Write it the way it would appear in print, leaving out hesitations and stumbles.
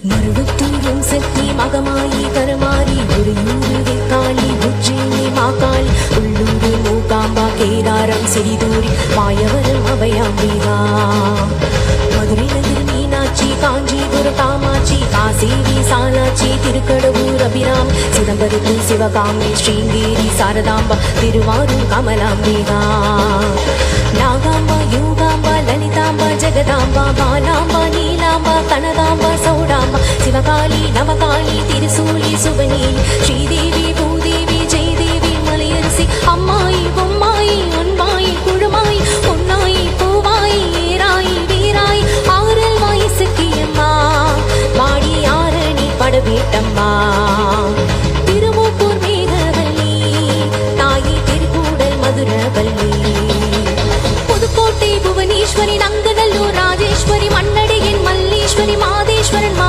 மருவத்தூரும் சக்தி மகமாயி கரமாரி உறையூரு வெக்காளி உச்சினி மாக்காளி உள்ளூரு மூகாம்பா கேராரம் சிறிதூரி மாயவரம் அபயாம்பிகா மதுரை நகர் மீனாட்சி காஞ்சிபுரம் காமாட்சி காசி விசாலாட்சி திருக்கடவூர் அபிராமி சிதம்பரத்தில் சிவகாமி ஸ்ரீங்கேரி சாரதாம்பா திருவாரூர் கமலாம்பிகா நாகாம்பா யோகாம்பா லலிதாம்பா ஜெகதாம்பா பாலாம்பா நீலாம்பா கனகாம்பா சௌடாம்பா சிவகாளி நவகாளி திருசூலி சுவனி ஸ்ரீதேவி பூதேவி ஜெயதேவி மலையரசி அம்மாயி பொம்மாயி அன்பாயி குழுமாயி பொன்னாயி பூவாயி ஏராயி வீராயி ஆரல் வாயி சக்கியம்மா வாடி ஆரணி படவேட்டம்மா